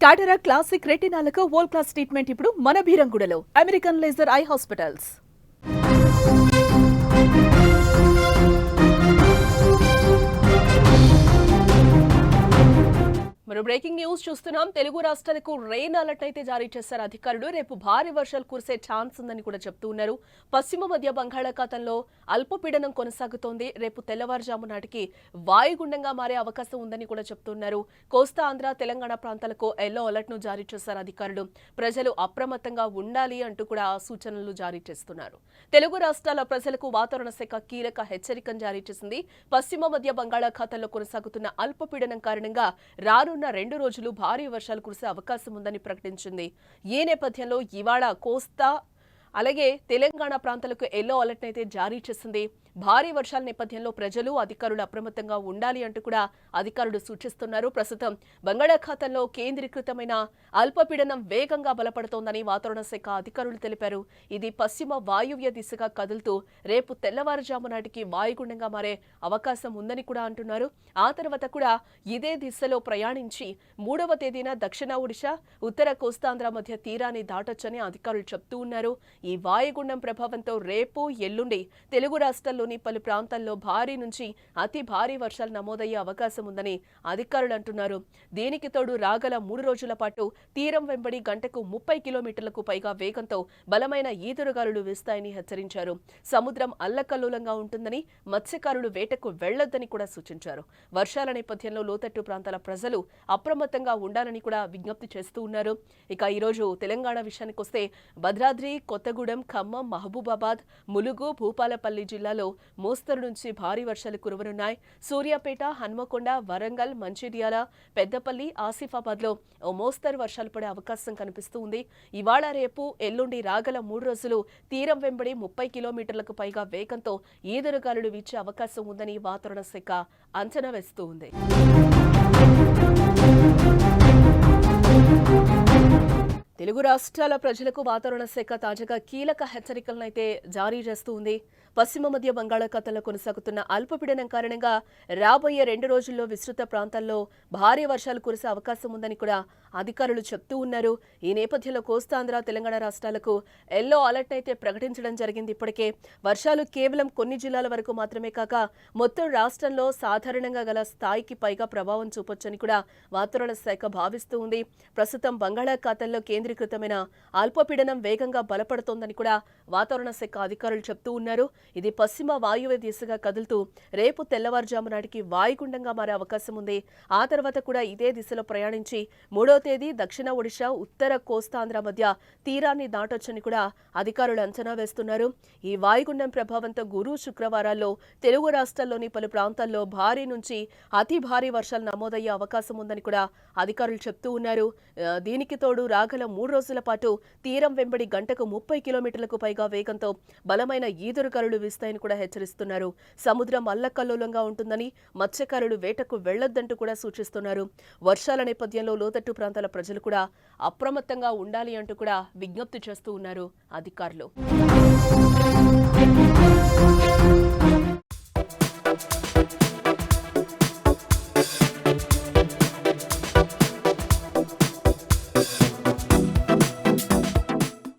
కాటరా classic రెటినాలకు world class treatment ఇప్పుడు మన భీరంగూడలో American laser eye hospitals. మనం బ్రేకింగ్ న్యూస్ చూస్తున్నాం. తెలుగు రాష్ట్రాలకు రెయిన్ అలర్ట్ అయితే జారీ చేశారు అధికారులు. రేపు భారీ వర్షాలు కురిసే ఛాన్స్ ఉందని కూడా చెప్తూ ఉన్నారు. పశ్చిమ మధ్య బంగాళాఖాతంలో అల్పపీడనం కొనసాగుతోంది. రేపు తెల్లవారుజాము నాటికి వాయుగుండంగా మారే అవకాశం ఉందని కూడా చెప్తున్నారు. కోస్తా ఆంధ్ర తెలంగాణ ప్రాంతాలకు ఎల్లో అలర్ట్ ను జారీ చేశారు అధికారులు. ప్రజలు అప్రమత్తంగా ఉండాలి అంటూ కూడా సూచనలు జారీ చేస్తున్నారు. తెలుగు రాష్ట్రాల ప్రజలకు వాతావరణ శాఖ కీలక హెచ్చరికను జారీ చేసింది. పశ్చిమ మధ్య బంగాళాఖాతంలో కొనసాగుతున్న అల్పపీడనం కారణంగా రానున్న 2 రోజులు భారీ వర్షాలు కురిసే అవకాశం ఉందని ప్రకటించింది. ఈ నేపథ్యంలో ఇవాళ కోస్తా అలాగే తెలంగాణ ప్రాంతాలకు ఎల్లో అలర్ట్ అయితే జారీ చేసింది. భారీ వర్షాల నేపథ్యంలో ప్రజలు అధికారులు అప్రమత్తంగా ఉండాలి అంటూ కూడా అధికారులు సూచిస్తున్నారు. ప్రస్తుతం బంగాళాఖాతంలో కేంద్రీకృతమైన అల్పపీడనం వేగంగా బలపడుతోందని వాతావరణ శాఖ అధికారులు తెలిపారు. ఇది పశ్చిమ వాయువ్య దిశగా కదులుతూ రేపు తెల్లవారుజాము నాటికి వాయుగుండంగా మారే అవకాశం ఉందని కూడా అంటున్నారు. ఆ తర్వాత కూడా ఇదే దిశలో ప్రయాణించి 3వ తేదీన దక్షిణ ఒడిశా ఉత్తర కోస్తాంధ్ర మధ్య తీరాన్ని దాటొచ్చని అధికారులు చెప్తూ ఉన్నారు. ఈ వాయుగుండం ప్రభావంతో రేపు ఎల్లుండి తెలుగు రాష్ట్రాల్లోని పలు ప్రాంతాల్లో భారీ నుంచి అతి భారీ వర్షాలు నమోదయ్యే అవకాశం ఉందని అధికారులు అంటున్నారు. దీనికి తోడు రాగల 3 రోజుల పాటు తీరం వెంబడి గంటకు 30 కిలోమీటర్లకు పైగా వేగంతో బలమైన ఈదురుగాలులు వీస్తాయని హెచ్చరించారు. సముద్రం అల్లకల్లోలంగా ఉంటుందని, మత్స్యకారులు వేటకు వెళ్లొద్దని కూడా సూచించారు. వర్షాల నేపథ్యంలో లోతట్టు ప్రాంతాల ప్రజలు అప్రమత్తంగా ఉండాలని కూడా విజ్ఞప్తి చేస్తూ ఉన్నారు. ఇక ఈరోజు తెలంగాణ విషయానికి వస్తే భద్రాద్రి, కొత్తగూడెం, ఖమ్మం, మహబూబాబాద్, ములుగు, భూపాలపల్లి జిల్లాలో మోస్తరు నుంచి భారీ వర్షాలు కురవనున్నాయి. సూర్యాపేట, హన్మకొండ, వరంగల్, మంచిర్యాల, పెద్దపల్లి, ఆసిఫాబాద్లో ఓ మోస్తరు వర్షాలు పడే అవకాశం కనిపిస్తూ ఉంది. ఇవాళ రేపు ఎల్లుండి రాగల 3 రోజులు తీరం వెంబడి 30 కిలోమీటర్లకు పైగా వేగంతో ఈదురుగాలులు వీచే అవకాశం ఉందని వాతావరణ శాఖ అంచనా వేస్తూ ఉంది. తెలుగు రాష్ట్రాల ప్రజలకు వాతావరణ శాఖ తాజాగా కీలక హెచ్చరికలను అయితే జారీ చేస్తూ ఉంది. పశ్చిమ మధ్య బంగాళాఖాతంలో కొనసాగుతున్న అల్పపీడనం కారణంగా రాబోయే 2 రోజుల్లో విస్తృత ప్రాంతాల్లో భారీ వర్షాలు కురిసే అవకాశం ఉందని కూడా అధికారులు చెప్తూ ఉన్నారు. ఈ నేపథ్యంలో కోస్తాంధ్ర తెలంగాణ రాష్ట్రాలకు ఎల్లో అలర్ట్ అయితే ప్రకటించడం జరిగింది. ఇప్పటికే వర్షాలు కేవలం కొన్ని జిల్లాల వరకు మాత్రమే కాక మొత్తం రాష్ట్రంలో సాధారణంగా గల స్థాయికి పైగా ప్రభావం చూపొచ్చని కూడా వాతావరణ శాఖ భావిస్తూ ఉంది. ప్రస్తుతం బంగాళాఖాతంలో కేంద్రీకృతమైన అల్పపీడనం వేగంగా బలపడుతోందని కూడా వాతావరణ శాఖ అధికారులు చెప్తూ ఉన్నారు. ఇది పశ్చిమ వాయువ్య దిశగా కదులుతూ రేపు తెల్లవారుజాము నాటికి వాయుగుండంగా మారే అవకాశం ఉంది. ఆ తర్వాత కూడా ఇదే దిశలో ప్రయాణించి 3వ తేదీ దక్షిణ ఒడిశా ఉత్తర కోస్తాంధ్ర మధ్య తీరాన్ని దాటొచ్చని కూడా అధికారులు అంచనా వేస్తున్నారు. ఈ వాయుగుండం ప్రభావంతో గురు, శుక్రవారాల్లో తెలుగు రాష్ట్రాల్లోని పలు ప్రాంతాల్లో భారీ నుంచి అతి భారీ వర్షాలు నమోదయ్యే అవకాశం ఉందని కూడా అధికారులు చెప్తూ ఉన్నారు. దీనికి తోడు రాగల 3 రోజుల పాటు తీరం వెంబడి గంటకు 30 కిలోమీటర్లకు పైగా వేగంతో బలమైన ఈదురుగాలులు వీస్తాయని కూడా హెచ్చరిస్తున్నారు. సముద్రం అల్లకల్లోలంగా ఉంటుందని, మత్స్యకారులు వేటకు వెళ్లొద్దంటూ కూడా సూచిస్తున్నారు. వర్షాల నేపథ్యంలో లోతట్టు ప్రాంతాల ప్రజలు కూడా అప్రమత్తంగా ఉండాలి అంటూ కూడా విజ్ఞప్తి చేస్తూ ఉన్నారు అధికారులు.